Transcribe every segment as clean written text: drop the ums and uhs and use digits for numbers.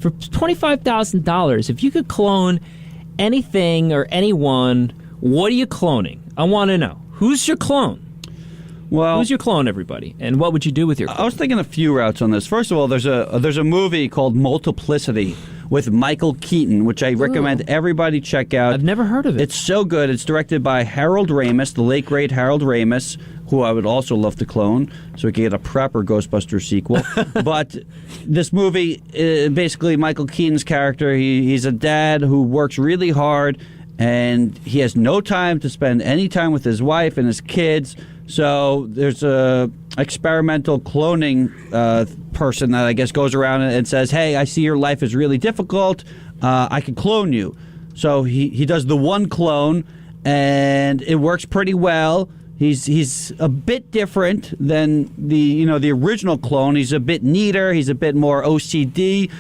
For $25,000, if you could clone anything or anyone, what are you cloning? I want to know. Who's your clone? Well, who's your clone, everybody? And what would you do with your clone? I was thinking a few routes on this. First of all, there's a movie called Multiplicity with Michael Keaton, which I recommend everybody check out. I've never heard of it. It's so good. It's directed by Harold Ramis, the late, great Harold Ramis, who I would also love to clone so we could get a proper Ghostbusters sequel. But this movie, basically Michael Keaton's character, he's a dad who works really hard, and he has no time to spend any time with his wife and his kids. So there's a experimental cloning person that I guess goes around and says, hey, I see your life is really difficult. I can clone you. So he does the one clone, and it works pretty well. He's a bit different than the original clone. He's a bit neater. He's a bit more OCD.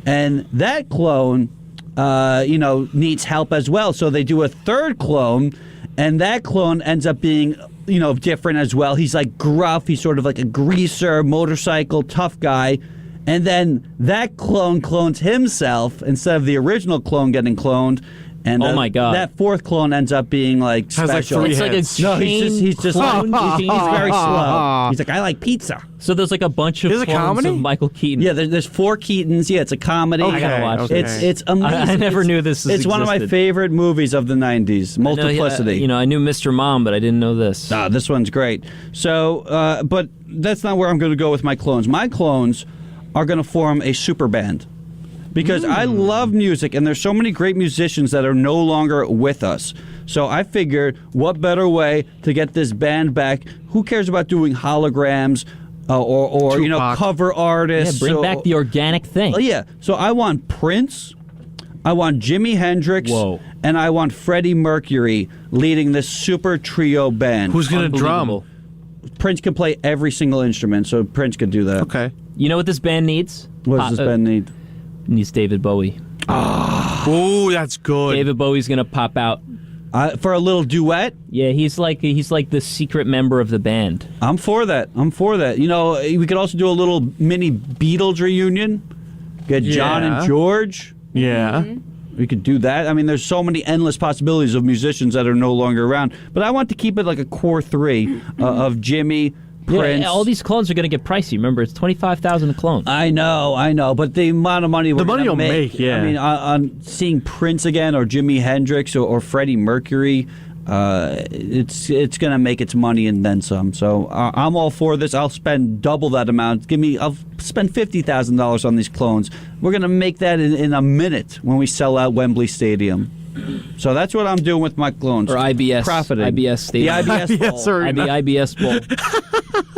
And that clone, needs help as well. So they do a third clone, and that clone ends up being different as well. He's like gruff. He's sort of like a greaser, motorcycle, tough guy. And then that clone clones himself instead of the original clone getting cloned. And oh my God! That fourth clone ends up being like special. Has like 3 heads. No, he's just clone. he's very slow. He's like, I like pizza. So there's like a bunch of There's a clones comedy? of Michael Keaton. Yeah, there's 4 Keatons. Yeah, it's a comedy. I gotta watch this. It's amazing. I never knew this It's one of my existed. favorite movies of the 90s. Multiplicity. I knew Mr. Mom, but I didn't know this. This one's great. So, but that's not where I'm going to go with my clones. My clones are going to form a super band. Because I love music, and there's so many great musicians that are no longer with us. So I figured, what better way to get this band back? Who cares about doing holograms or Tupac. cover artists? Yeah, bring back the organic thing. Oh, yeah. So I want Prince, I want Jimi Hendrix, and I want Freddie Mercury leading this super trio band. Who's going to drum? Prince can play every single instrument, so Prince could do that. Okay. You know what this band needs? What does this band need? Needs David Bowie. Oh, that's good. David Bowie's gonna pop out for a little duet. Yeah, he's like the secret member of the band. I'm for that. We could also do a little mini Beatles reunion. Get John and George. Yeah. We could do that. I mean, there's so many endless possibilities of musicians that are no longer around. But I want to keep it like a core 3 of Jimmy, Prince. Yeah, all these clones are going to get pricey. Remember, it's $25,000 a clone. I know, but the amount of money we're money gonna you'll make, yeah. I mean, on seeing Prince again or Jimi Hendrix or Freddie Mercury, it's going to make its money and then some. So I'm all for this. I'll spend double that amount. I'll spend $50,000 on these clones. We're going to make that in a minute when we sell out Wembley Stadium. So that's what I'm doing with my clones. Or IBS. Profiting. IBS Stadium. The IBS Bowl. IBS Bowl.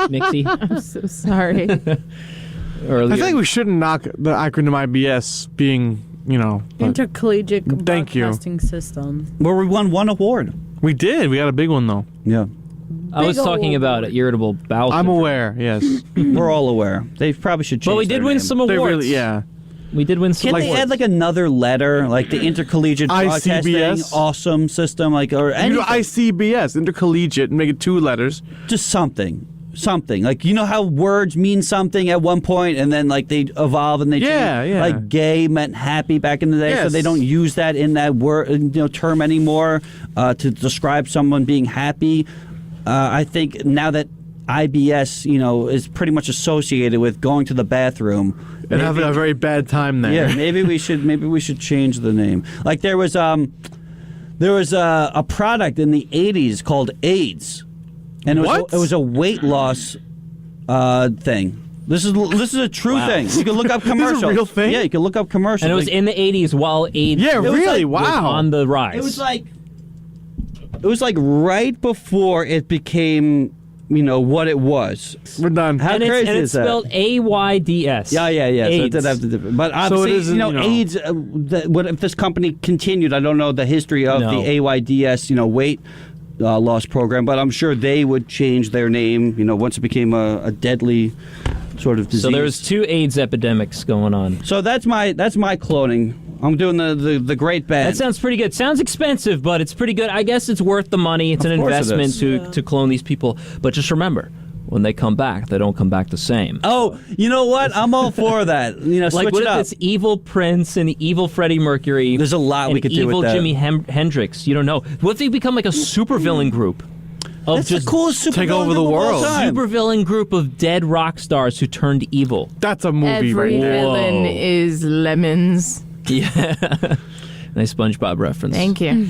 Mixie. I'm so sorry. Earlier. I think we shouldn't knock the acronym IBS being, Intercollegiate Thank you. Broadcasting System. Where we won 1 award. We did. We got a big one, though. Yeah. I was talking about irritable bowel I'm syndrome. aware, yes. We're all aware. They probably should change But we did their win name. some They awards. really, yeah. We did win some Can't they awards. add like another letter, like the Intercollegiate Broadcasting ICBS? Awesome System, or You do anything? ICBS, intercollegiate, and make it 2 letters. Just something. Like, how words mean something at one point and then like they evolve and they change. Yeah. Like gay meant happy back in the day, so Yes. they don't use that in that word term anymore to describe someone being happy. I think now that IBS, is pretty much associated with going to the bathroom And having a very bad time there. Yeah, maybe we should change the name. Like there was a product in the 80s called AIDS. And it was a weight loss thing. This is a true thing. You can look up commercials. This is a real thing? Yeah, you can look up commercials. And it was in the 80s while AIDS was on the rise. It was like right before it became, what it was. We're done. How and crazy it's is that? spelled AIDS. Yeah. AIDS. So it did have to, but obviously, it isn't, AIDS. What if this company continued? I don't know the history of the AYDS, weight loss program, but I'm sure they would change their name. Once it became a deadly sort of disease. So there's 2 AIDS epidemics going on. So that's my cloning. I'm doing the great band. That sounds pretty good. Sounds expensive, but it's pretty good. I guess it's worth the money. It's an Of course it investment is. to clone these people. But just remember, when they come back. They don't come back the same. Oh, you know what? I'm all for that. Like, Switch what it if up. it's evil Prince and evil Freddie Mercury? There's a lot and we could do evil with that. Jimi Hendrix. You don't know. What if they become like a supervillain group? Of That's just the coolest super take over the world. supervillain group of dead rock stars who turned evil. That's a movie Every right there. villain Whoa. is lemons. Yeah. Nice SpongeBob reference. Thank you.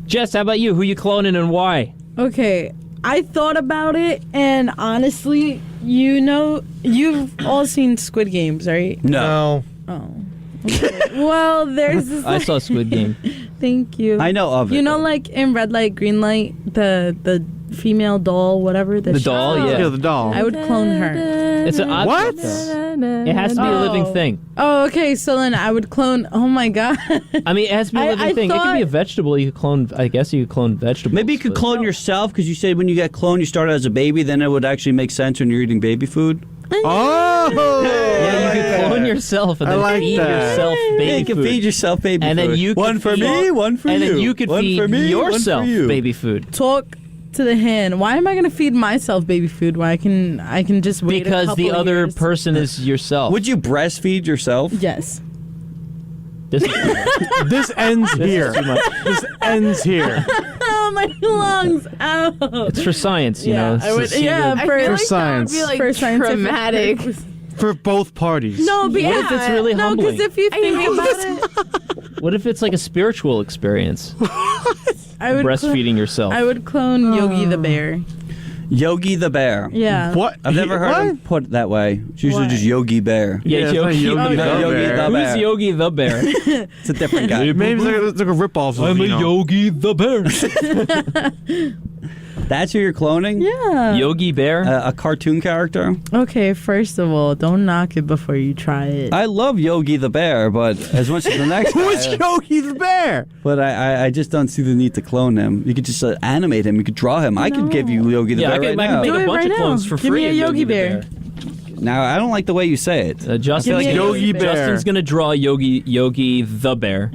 Jess, how about you? Who you cloning and why? Okay, I thought about it, and honestly, you've all seen Squid Games, right? No. Oh. Okay. Well, there's this. I saw Squid Game. Thank you. I know of it. You know, like in Red Light, Green Light, the female doll, whatever. The doll, Yeah, yeah. the doll. I would clone her. It's an object, What? though. It has to be a living Oh. thing. Oh, okay. So then I would clone. Oh my god. I mean, it has to be a I living thing. It could be a thought- vegetable. You could clone. I guess you could clone vegetables. Maybe you could but- clone yourself because you said when you get cloned, you started as a baby. Then it would actually make sense when you're eating baby food. Oh! Yeah, you could clone yourself and I then like feed that. yourself baby Yeah, you can food. feed yourself baby and food. then you could one for feed- me, one for and you. then you could one feed for me, yourself one for you. baby food. Talk to the hand. Why am I gonna feed myself baby food when I can just wait a Because the couple other years? person is yourself. Would you breastfeed yourself? Yes. This is too much. This ends here. Too much. This ends here. Oh my lungs! Ow. It's for science, you know. Yeah, It's I would. to see Yeah, the- I for feel like science. that would be For like scientific traumatic. purposes. For both parties. No, but What yeah. if it's really no, humbling? because if you I think know. about it, What if it's like a spiritual experience? I would Breastfeeding yourself. I would clone Yogi the bear. Yogi the Bear. Yeah. What? I've never heard him put that way. It's usually What? just Yogi Bear. Yeah, it's not Yogi. Yogi No, the Yogi Bear. the Bear. Who's Yogi the Bear? It's a different guy. Maybe it's like a ripoff of, you know. Yogi the Bear. That's who you're cloning? Yeah. Yogi Bear? A cartoon character? Okay, first of all, don't knock it before you try it. I love Yogi the Bear, but as much as the next Who is guy, Yogi the Bear? but I just don't see the need to clone him. You could just animate him. You could draw him. I could give you Yogi the Yeah, Bear I right can now. make Do a it bunch right of clones now. for Give free. me a of Yogi the Bear. Now, I don't like the way you say it. Justin, Give me a Yogi Bear. Justin's gonna draw Yogi the Bear.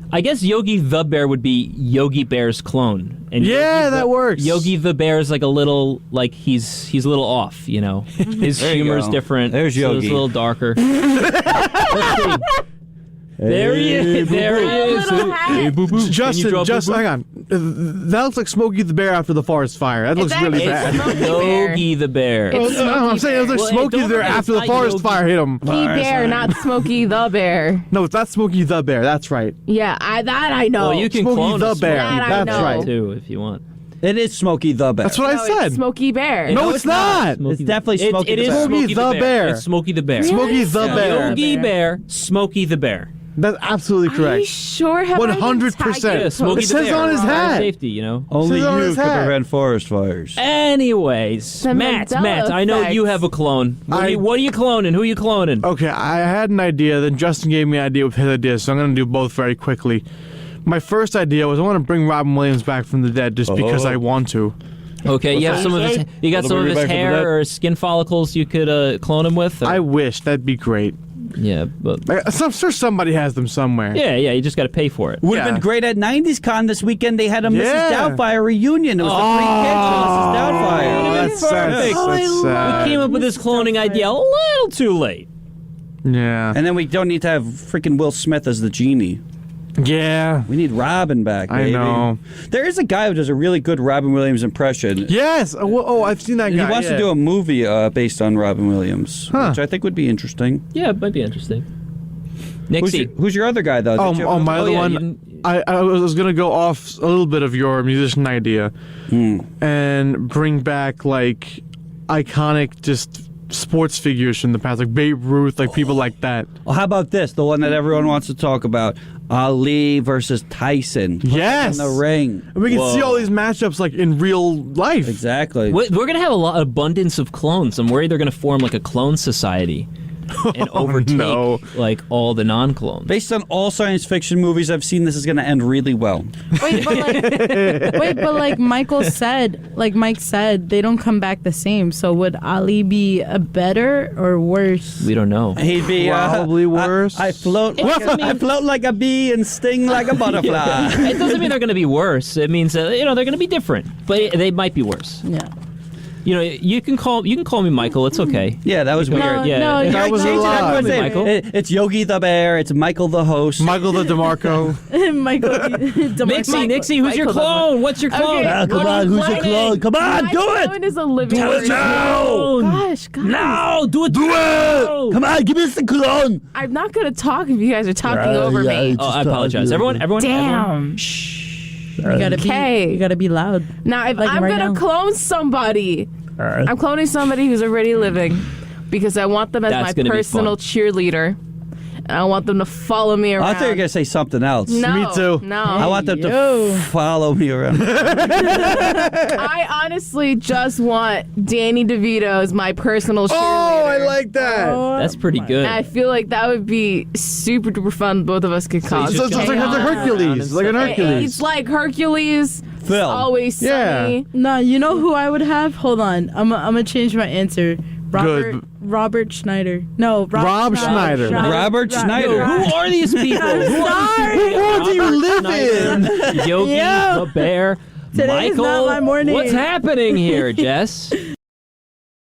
I guess Yogi the Bear would be Yogi Bear's clone. And Yeah, Yogi that works. Yogi the Bear is like a little, like he's a little off, you know. His There you humor's go. different. There's so Yogi. it's a little darker. Let's see. There he is. There he is. Hey, boo boo. Justin, just hang on. That looks like Smokey the Bear after the forest fire. That looks really It's bad. Smokey Bear. Yogi the Bear. It's I'm saying it looks like Well, Smokey don't the Bear forget, after it's the not forest Yogi. fire hit him. The Bear, not Smokey the Bear. No, it's not Smokey the Bear. That's right. Yeah, that I know. Well, you can Smokey clone the a Bear. That I That's know. right. too if you want. It is Smokey the Bear. That's what No, I said. it's Smokey Bear. No, it's not. It's definitely Smokey It the is Bear. Smokey the Bear. It's Smokey the Bear. Smokey the Yeah. Bear. Yogi Bear, Smokey the Bear. That's absolutely Are you correct. sure? Have 100%. Yeah, Smokey It the says Bear. on his Fire hat. Safety, you know. Only Says on you his can hat. prevent forest fires. Anyways, The Matt, Mandela I know you effect. have a clone. What I- are you cloning? Who are you cloning? Okay, I had an idea, then Justin gave me an idea with his idea, so I'm going to do both very quickly. My first idea was I want to bring Robin Williams back from the dead just because I want to. Okay, you have some of his. You got Wanna some of bring his it back from the dead? hair or skin follicles you could clone him with. Or- I wish. That'd be great. yeah, but I'm sure somebody has them somewhere. yeah, you just got to pay for it. Would have Yeah. been great at 90s Con this weekend. They had a Yeah. Mrs. Doubtfire reunion. It was the three kids from Mrs. Doubtfire. Oh, that's sad. perfect. That's sad. Came up with this cloning idea a little too late. Yeah. And then we don't need to have freaking Will Smith as the genie. Yeah. We need Robin back, I baby. know. There is a guy who does a really good Robin Williams impression. Yes. Oh, I've seen that He guy. wants to do a movie based on Robin Williams, Huh. which I think would be interesting. Yeah, it might be interesting. Nixie. Who's your other guy, though? Did you have My Oh, other yeah, one. you didn't- I was gonna go off a little bit of your musician idea, and bring back like iconic just sports figures from the past, like Babe Ruth, like people like that. Well, how about this? The one that everyone wants to talk about: Ali versus Tyson. Yes. in the ring. And we can see Whoa. all these matchups like in real life. Exactly. We're going to have abundance of clones. I'm worried they're going to form like a clone society and overtake no. like all the non-clones. Based on all science fiction movies I've seen, this is going to end really well. Wait, but like Mike said, they don't come back the same. So would Ali be a better or worse? We don't know. He'd be Probably worse. I float. I float like a bee and sting like a butterfly. It doesn't mean they're going to be worse. It means they're going to be different, but they might be worse. Yeah. You know, you can call me Michael. It's okay. Yeah, that was weird. Yeah, no, yeah. That was a Change it lie. up, Michael. Michael. It's Yogi the Bear. It's Michael the host. Michael the DeMarco. Michael. Nixie, who's your Michael clone? What's your clone? Okay. Come on, who's your clone? Come on, My do it! clone is a living Do it person. now! Gosh, guys. No, do it. Do it! Come on, give us the clone. I'm not gonna talk if you guys are talking over me. Oh, I apologize. Everyone. Damn. You gotta be. Okay. You gotta be loud. Now, if Like I'm right gonna now. clone somebody, I'm cloning somebody who's already living because I want them as That's my gonna be personal fun. cheerleader, and I want them to follow me around. I thought you were gonna say something else. No, Me too. No, I want them Yo. to follow me around. I honestly just want Danny DeVito as my personal cheerleader. Oh, I like that. That's pretty good. And I feel like that would be super duper fun. Both of us could cause. So it's like chaos. a Hercules, like an Hercules. It's like Hercules. Phil. Always Yeah. sunny. No, you know who I would have? Hold on. I'm gonna change my answer. Robert Schneider. No, Rob Schneider. Robert Schneider. Who are these people? Who are these Sorry. people? What do you Robert live Schneider, Yogi Yo. the Bear. Today is Michael, not my morning. what's happening here, Jess?